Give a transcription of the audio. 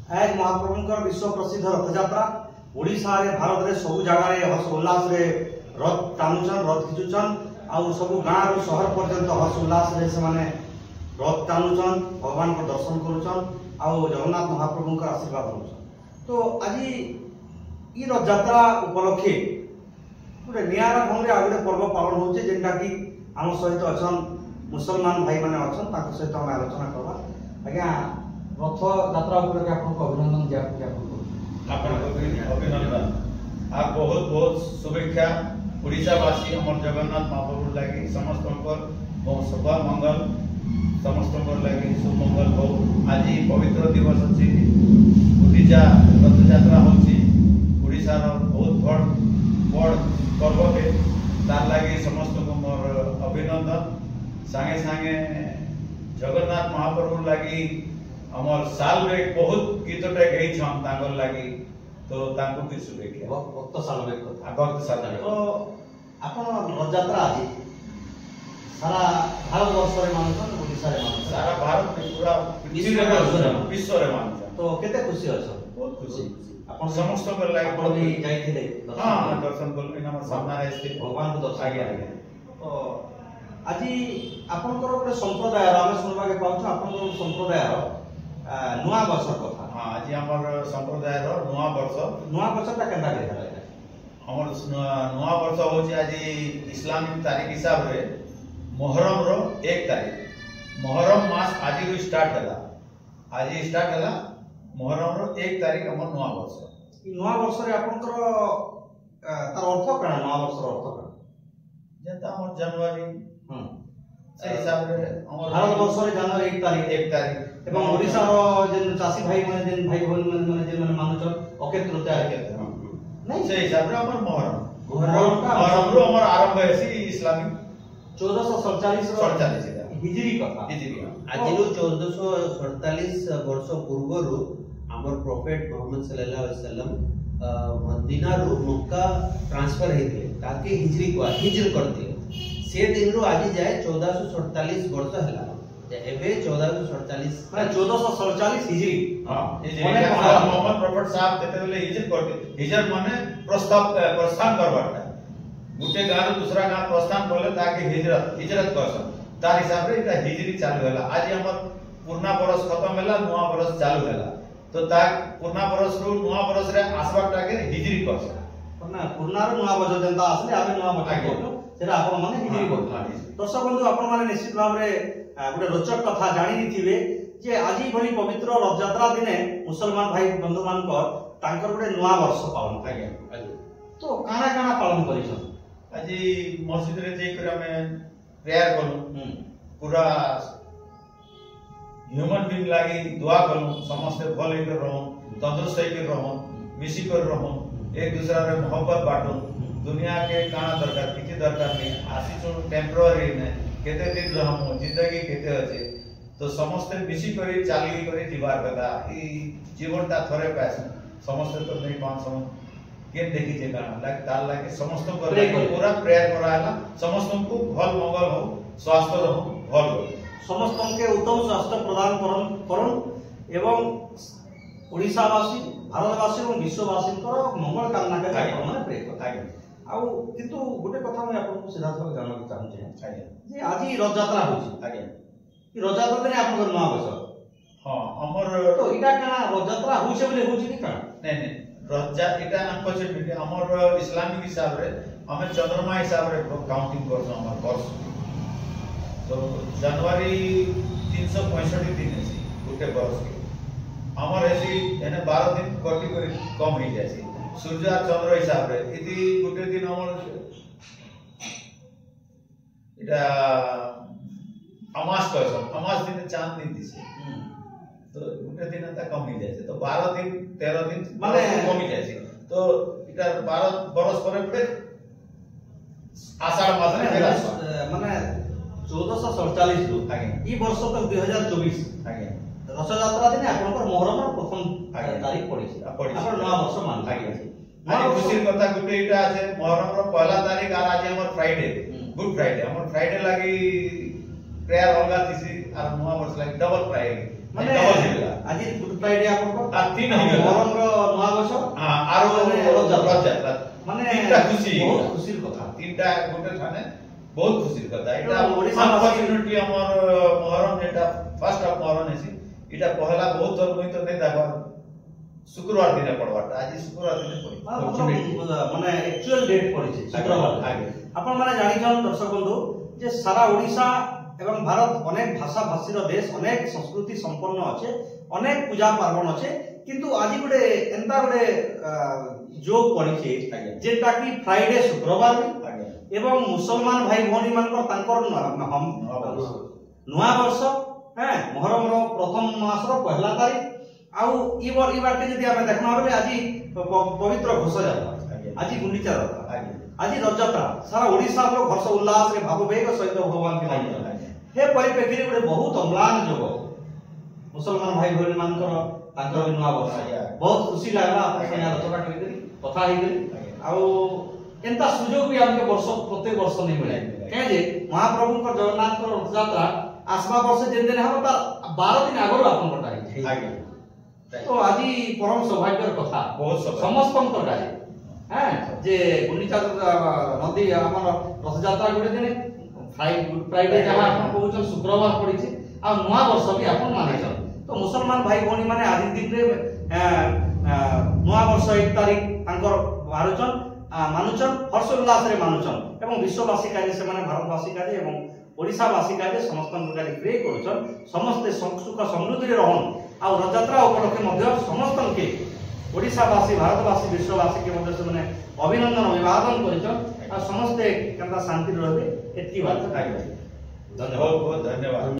आज महाप्रभुंकर विश्व प्रसिद्ध रथयात्रा ओडिशा रे भारत रे सब जगह रे हर्ष उल्लास रे रथ टानुछन रथ खिचुछन आउ सब गाँव रु शहर पर्यंत हर्ष उल्लास रे से माने रथ टानुछन भगवान को दर्शन करुछन आउ जगन्नाथ महाप्रभुंकर आशीर्वाद होछन। तो आज ई रथ यात्रा उपलक्षे गोटे नियारा ढंग रे आगोटे पर्व पालन होचे जेनटा कि आम सहित अछन मुसलमान भाई माने अछन ताक सहित हम आलोचना करबा। आज्ञा रथ यात्रा उपलक्षे आपको अभिनंदन ज्ञापन अभिनंदन आ बहुत बहुत शुभेच्छा ओडिशावासी हमर जगन्नाथ महाप्रभु लगी समस्त सभा मंगल समस्त लगी शुभ मंगल हो। आज पवित्र दिवस अच्छी गुंडीचा रथ यात्रा होची ओडिशार बहुत बड़ पर्व है तार लगी समस्त को मोर अभिनंदन। संगे संगे जगन्नाथ महाप्रभु लगी हमर साल रे बहुत गीतटे गई छन तांगर लागि तो तांको भी शुभेच्छा भक्त साल रे कथा भक्त साल तो आपण रथ यात्रा आज सारा भारत वर्ष रे मानछन ओडिसा रे मानछन सारा भारत में पूरा विश्व रे मानछन तो केते खुशी अछ बहुत खुशी आपण समस्त कर लागि आपण भी जाइथिले हां दर्शन करले हमर सामने आइते भगवान को दर्शन आगे तो आज आपनकर गोटे संप्रदाय आमे सुनबा के पाउछ आपनकर संप्रदाय नुआ वर्ष कथा। हां आज हमर संप्रदाय रो नुआ वर्ष ता केनता के हमर नुआ वर्ष होची आज इस्लामिक तारीख हिसाब रे मुहर्रम रो 1 तारीख मुहर्रम मास आज रो स्टार्ट हला मुहर्रम रो 1 तारीख हमर नुआ वर्ष। ई नुआ वर्ष रे आपनकर तार अर्थ कना नुआ वर्ष रो अर्थ कना जेता हमर जनवरी से हिसाब रे हमर भारत वर्ष रे जनवरी 1 तारीख एवं ओडिसा रो जेन चासी भाई माने जेन भाई बहन माने जेन माने मानुछन अके तृतीया नहीं से हिसाब रे हमर मुहर्रम रो हमर आरंभ हेसी इस्लामिक 1447 हिजरी कथा आज 1447 वर्ष पूर्वरु हमर प्रॉफेट मोहम्मद सल्लल्लाहु अलैहि वसल्लम मदीना रु मक्का ट्रांसफर हेते ताकि हिजरी को हिजर करते से दिन रु आज जाए 1447 वर्ष हला एबे 1447 माने 1447 हिजरी हां हिजरी मोहम्मद प्रॉफेट साहब देते बेले हिजर करते हिजर माने प्रस्थान करबाटा गुटे गांव दूसरा गांव प्रस्थान करले ताकि हिजरत करसन तार हिसाब रे इता हिजरी चालू होला। आज हमर पुरना बरस खत्म होला नुआ बरस चालू होला तो ता पुरना बरस रु नुआ बरस रे आसबाटा के हिजरी करसन ना पुरना रु नुआ बरस जेंता आसले आबे नुआ बरस करतो सेरा आपण माने हिजरी करतो। दर्शक बंधु आपण माने निश्चित भाव रे गुटे रोचक कथा जानि निथिबे जे आजि भली पवित्र रथ यात्रा दिने मुसलमान भाई बंधु मानकर तांकर गुटे नुआ वर्ष पालन आगे तो काना काना पालन करिसन। आज मस्जिद रे जे कर हमें प्रेयर करू पूरा ह्यूमन बीइंग लागी दुआ करू समस्त भल हे कर रहू तंदुरुस्त हे कर रहू मिसी कर रहू एक दूसरा रे मोहब्बत बाटू दुनिया के काना दरकार किछि दरकार नहीं आसी जो टेम्पररी ने केते दिन रहू जिंदगी केते अछि तो समस्त मिसी करी चाली करी जीवार कथा ई जीवनटा थरे पास समस्त तो नहीं पान सम के देखि जे काना लाग तार लागे समस्त को पूरा प्रेयर कराला समस्त को भल मंगल हो स्वास्थ्य रहो भल हो समस्त के उत्तम स्वास्थ्य प्रदान करन एवं ओडिशावासी भारतवासी और विश्ववासी मंगल कामना के माने प्रे करता आउ किंतु गोटे कथा मैं आपन सीधा साधा जानना चाहूँ जे आज रथ यात्रा होची आगे ई रथ यात्रा ने आपन नुआ वर्ष हां हमर तो इटा काना रथ यात्रा होचे बोले होची नि काना नहीं रथ यात्रा अनफॉर्चुनेटली हमर इस्लामिक हिसाब रे हमें चंद्रमा हिसाब रे काउंटिंग करछो हमर वर्ष तो जनवरी 365 दिन है गुटे वर्ष के हमर ऐसी एने 12 दिन कटी कर कम हो जाय सूर्य चंद्र हिसाब रे इति गुटे दिन हमर इटा अमास कहसन अमास दिन चांद नहीं दिसे तो गुटे दिन ता कम हो जाय तो 12 दिन 13 दिन माने कम हो जाय तो इटा 12 बरस पर गुटे आषाढ़ मास रे माने 1447 रु आगे ई वर्ष तक 2024 आगे रथ यात्रा दिन आपनकर मुहर्रम प्रथम तारीख पड़ी आपण नया वर्ष मान आगे आज खुशी कथा गुटे इटा আছে मुहर्रम रो पहला तारीख আর आज हमर फ्राइडे गुड फ्राइडे हमर फ्राइडे लागि प्रेयर होगा तिसी और नया वर्ष लागि डबल फ्राइडे ମାନେ double ହେଇଗଲା। ଆଜି ଗୁଡ୍ ଫ୍ରାଇଡେ ଆପଣଙ୍କର तीन ହେଇଗଲା। ମହରମର ନୂଆ ବର୍ଷ आरो ମାନେ ରଥଯାତ୍ରା। रथयात्रा ମାନେ तीनटा खुशी ବହୁତ ଖୁସିର କଥା। तीनटा गोटे ठाने बहुत खुशी कथा एटा तो ओडिशा अनफॉर्चुनेटली हमर मोहरम एटा फर्स्ट ऑफ मोहरम हेसी एटा पहला बहुत थर मुई तो नै देखा शुक्रवार दिन पड़वाटा आज शुक्रवार दिन पड़ी ମାନେ एक्चुअल डेट पड़िছে शुक्रवार आगे आपण माने जानिछन दर्शक बंधु जे सारा ओडिशा एवं भारत अनेक भाषा भाषीर देश अनेक संस्कृति संपन्न अच्छे अनेक पूजा पार्वण अच्छे किंतु आज गोटे एंता गोटे जोग पड़िছে जेटा कि फ्राइडे शुक्रवार आगे एवं मुसलमान भाई भौणी मानकर तांकर नुआ वर्ष हैं मुहर्रम रो प्रथम मास रो पहला तारीख आउ ई बाटे जदी हमें देखना बेले आज पवित्र घोष जात्रा आज गुंडीचा जात्रा आज रथयात्रा सारा ओडिशा रो हर्ष उल्लास रे भाववेग सहित भगवान के लागि हे परिप्रेक्षी रे गोटे बहुत अम्लान जोग मुसलमान भाई भौणी मानकर तांकर नुआ वर्ष बहुत खुशी लागला आपन संगे आलोचना करी कथा हे गेली आउ एंता सुजोग भी हमके वर्ष प्रत्येक वर्ष नहीं मिले कहे जे महाप्रभु को जगन्नाथ को रथयात्रा आसमा वर्ष जेन दिन हम तार 12 दिन आगरो आपन बता आगे तो आज परम सौभाग्यर कथा बहुत सौभाग्य। समस्त काजे हैं जे गुंडीचा नदी हमर रथयात्रा गुडे दिन फ्राइडे जहां आपन कहउछन शुक्रवार पड़िছে आ नया वर्ष भी आपन मानिछन तो मुसलमान भाई भौणी माने आज दिन रे नया वर्ष 1 तारीख तांकर मारुछन मानुचन हर्ष उल्लास रे मानुचन एवं विश्ववासी कार्य से माने भारतवासी कार्य एवं ओडिशावासी कार्य समस्त गुडाली प्रे करूचन समस्त सुख समृद्धि रे रहन आ रथयात्रा उपलक्षे मध्य समस्त के ओडिशावासी भारतवासी विश्ववासी के मध्य से माने अभिनंदन अभिवादन करिचन आ समस्त केनता शांति रहबे एतकी बात धन्यवाद बहुत धन्यवाद।